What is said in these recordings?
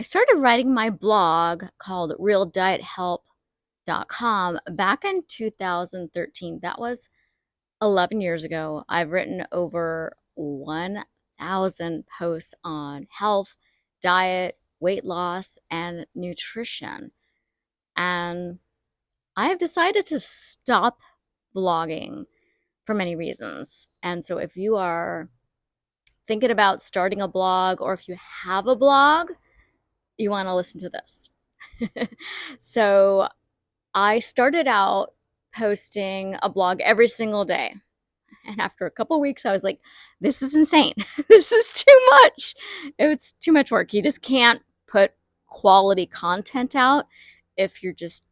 I started writing my blog called realdiethelp.com back in 2013. That was 11 years ago. I've written over 1,000 posts on health, diet, weight loss, and nutrition. And I have decided to stop blogging for many reasons. And so if you are thinking about starting a blog or if you have a blog, you want to listen to this. So I started out posting a blog every single day. And after a couple of weeks, I was like, this is insane. This is too much. It's too much work. You just can't put quality content out if you're just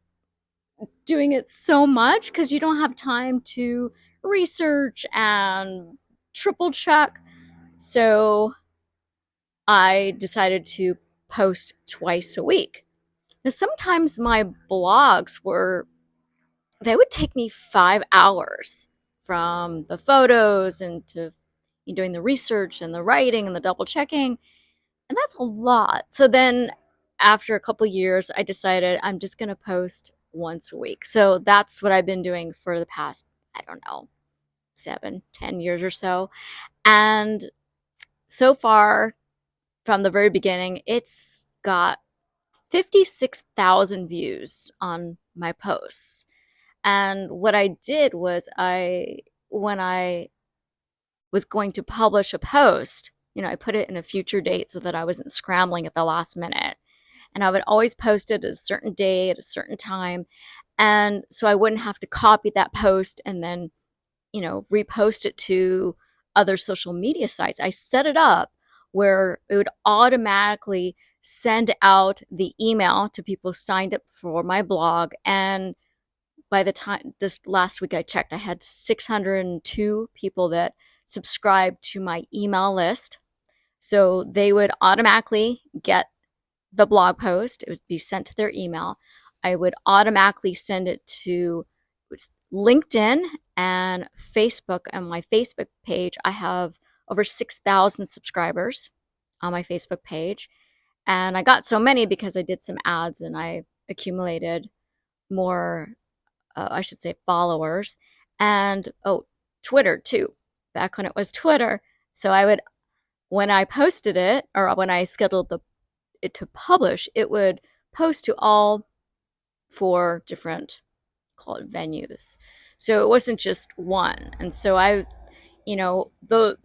doing it so much because you don't have time to research and triple check. So I decided to post twice a week. Now, sometimes my blogs they would take me 5 hours from the photos and to doing the research and the writing and the double checking. And that's a lot. So then after a couple years, I decided I'm just going to post once a week. So that's what I've been doing for the past, I don't know, 7, 10 years or so. And so far, from the very beginning, it's got 56,000 views on my posts. And what I did was when I was going to publish a post, I put it in a future date so that I wasn't scrambling at the last minute. And I would always post it at a certain day, at a certain time. And so I wouldn't have to copy that post and then, repost it to other social media sites. I set it up where it would automatically send out the email to people who signed up for my blog. And by the time this last week I checked, I had 602 people that subscribed to my email list. So they would automatically get the blog post. It would be sent to their email. I would automatically send it to LinkedIn and Facebook. On my Facebook page, I have over 6,000 subscribers on my Facebook page. And I got so many because I did some ads and I accumulated more, I should say, followers. And Twitter too, back when it was Twitter. So when I posted it or when I scheduled it to publish, it would post to all 4 different, call it, venues. So it wasn't just one. And so I thought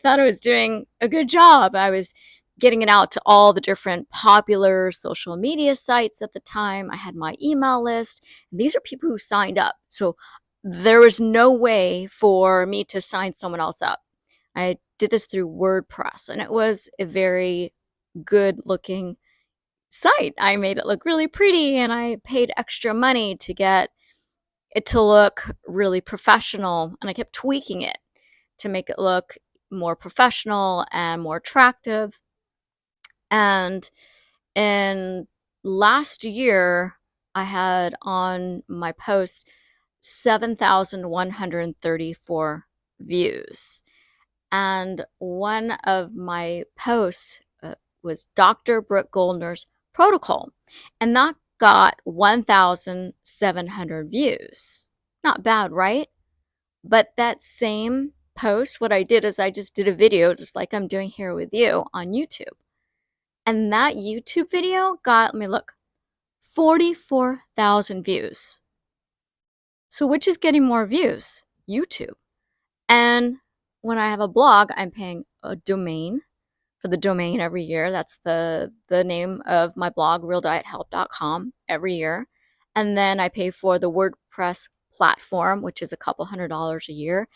I was doing a good job. I was getting it out to all the different popular social media sites at the time. I had my email list. And these are people who signed up. So there was no way for me to sign someone else up. I did this through WordPress, and it was a very good looking site. I made it look really pretty, and I paid extra money to get it to look really professional, and I kept tweaking it to make it look more professional and more attractive. And in last year, I had on my post 7,134 views. And one of my posts was Dr. Brooke Goldner's protocol. And that got 1,700 views. Not bad, right? But that same post, what I did is I just did a video, just like I'm doing here with you on YouTube. And that YouTube video got, let me look, 44,000 views. So which is getting more views? YouTube. And when I have a blog, I'm paying a domain for the domain every year. That's the name of my blog, realdiethelp.com, every year. And then I pay for the WordPress platform, which is a couple $100 a year.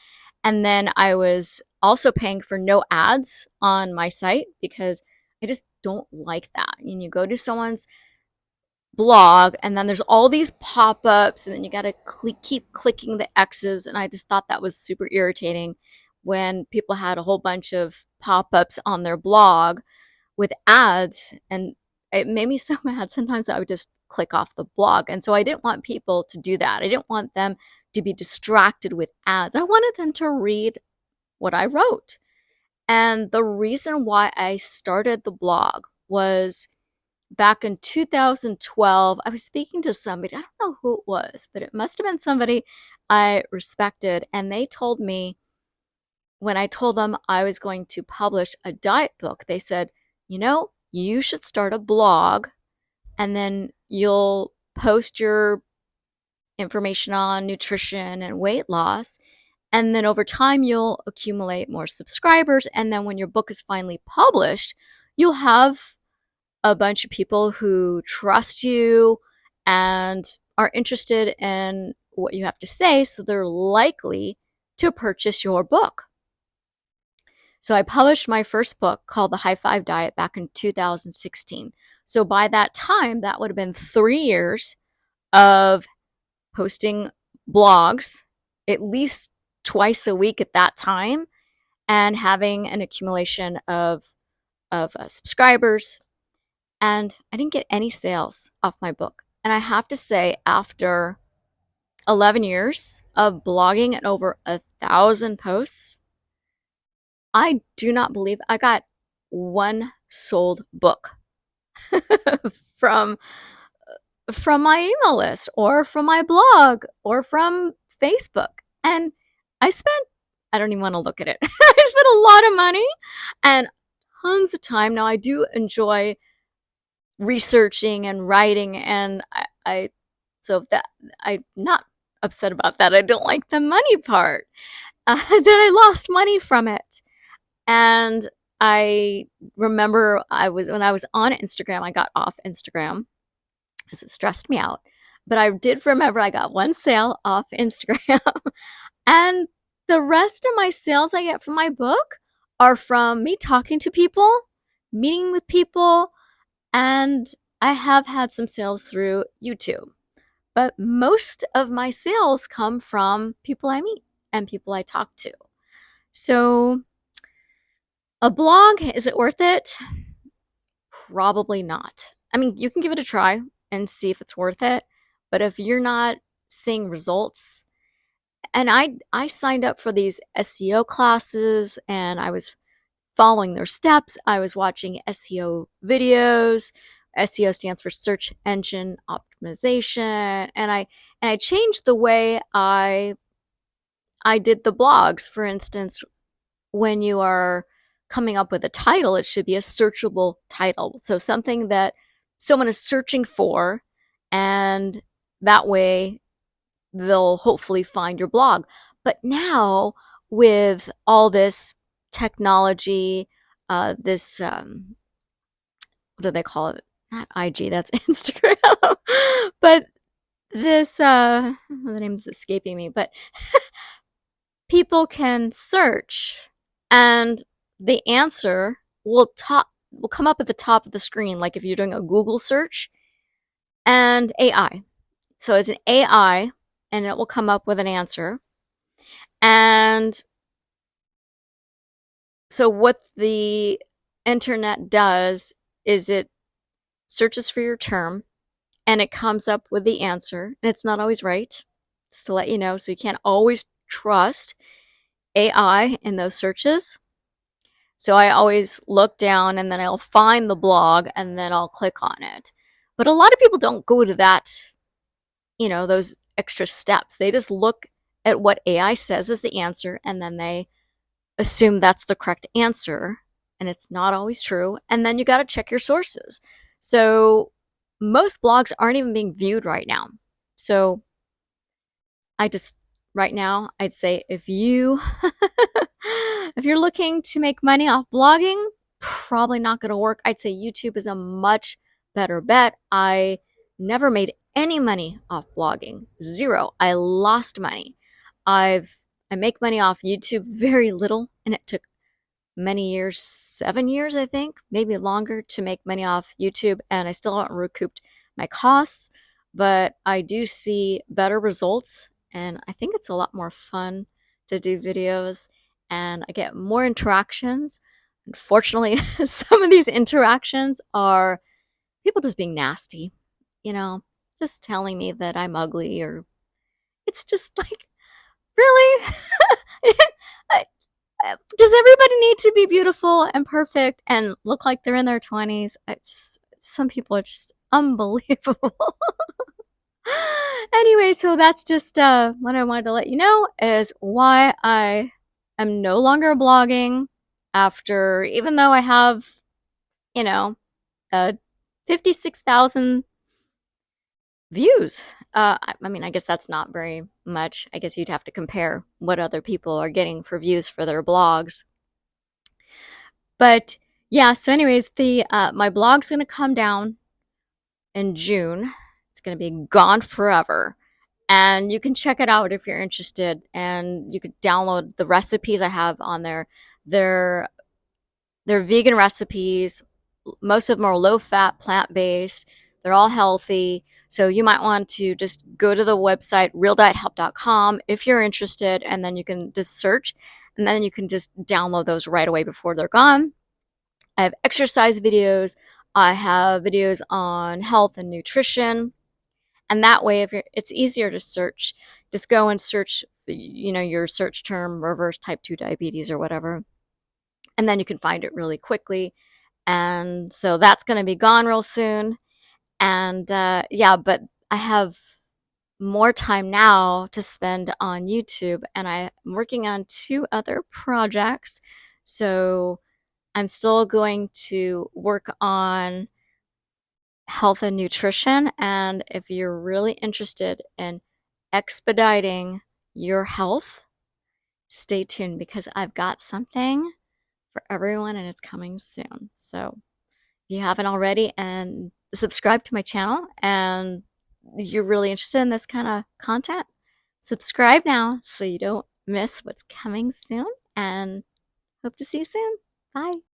And then I was also paying for no ads on my site because I just don't like that. And you go to someone's blog and then there's all these pop-ups and then you got to keep clicking the X's, and I just thought that was super irritating when people had a whole bunch of pop-ups on their blog with ads, and it made me so mad. Sometimes I would just click off the blog, and so I didn't want people to do that. I didn't want them to be distracted with ads. I wanted them to read what I wrote. And the reason why I started the blog was back in 2012, I was speaking to somebody. I don't know who it was, but it must have been somebody I respected. And they told me, when I told them I was going to publish a diet book, they said, you should start a blog and then you'll post your information on nutrition and weight loss. And then over time, you'll accumulate more subscribers. And then when your book is finally published, you'll have a bunch of people who trust you and are interested in what you have to say. So they're likely to purchase your book. So I published my first book called The High Five Diet back in 2016. So by that time, that would have been 3 years of posting blogs at least twice a week at that time and having an accumulation of subscribers. And I didn't get any sales off my book. And I have to say, after 11 years of blogging and over 1,000 posts, I do not believe I got one sold book from from my email list or from my blog or from Facebook. And I spent, I don't even want to look at it. I spent a lot of money and tons of time. Now I do enjoy researching and writing, and I so that I'm not upset about that. I don't like the money part. That I lost money from it. And I remember when I was on Instagram, I got off Instagram because it stressed me out. But I did remember I got one sale off Instagram. And the rest of my sales I get from my book are from me talking to people, meeting with people, and I have had some sales through YouTube. But most of my sales come from people I meet and people I talk to. So, a blog, is it worth it? Probably not. I mean, you can give it a try and see if it's worth it, but if you're not seeing results, and I signed up for these SEO classes and I was following their steps. I was watching SEO videos. SEO stands for search engine optimization, and I changed the way I did the blogs. For instance, when you are coming up with a title, it should be a searchable title. So something that someone is searching for, and that way they'll hopefully find your blog. But now, with all this technology, this, what do they call it? Not IG, that's Instagram. But this, the name's escaping me, but people can search and the answer will come up at the top of the screen, like if you're doing a Google search, and AI. So it's an AI and it will come up with an answer. And so what the internet does is it searches for your term and it comes up with the answer. And it's not always right, just to let you know. So you can't always trust AI in those searches. So I always look down and then I'll find the blog and then I'll click on it. But a lot of people don't go to that, those extra steps. They just look at what AI says is the answer and then they assume that's the correct answer. And it's not always true. And then you got to check your sources. So most blogs aren't even being viewed right now. So right now, I'd say if you're looking to make money off blogging, probably not going to work. I'd say YouTube is a much better bet. I never made any money off blogging. Zero. I lost money. I make money off YouTube very little, and it took many years, 7 years, I think, maybe longer, to make money off YouTube, and I still haven't recouped my costs, but I do see better results, and I think it's a lot more fun to do videos, and I get more interactions. Unfortunately, some of these interactions are people just being nasty, you know, just telling me that I'm ugly, or it's just like, really? Does everybody need to be beautiful and perfect and look like they're in their 20s? some people are just unbelievable. Anyway, so that's just what I wanted to let you know is why I am no longer blogging after, even though I have, you know, 56,000 views. I mean, I guess that's not very much. I guess you'd have to compare what other people are getting for views for their blogs. But yeah, so anyways, the my blog's gonna come down in June. It's gonna be gone forever. And you can check it out if you're interested. And you could download the recipes I have on there. They're they're vegan recipes. Most of them are low fat, plant based. They're all healthy. So you might want to just go to the website realdiethelp.com if you're interested, and then you can just search, and then you can just download those right away before they're gone. I have exercise videos. I have videos on health and nutrition. And that way, if it's easier to search, just go and search, your search term, reverse type 2 diabetes or whatever. And then you can find it really quickly. And so that's going to be gone real soon. And yeah, but I have more time now to spend on YouTube, and I'm working on 2 other projects. So I'm still going to work on health and nutrition. And if you're really interested in expediting your health, stay tuned because I've got something for everyone and it's coming soon. So if you haven't already, and subscribe to my channel and you're really interested in this kind of content, subscribe now so you don't miss what's coming soon, and hope to see you soon. Bye.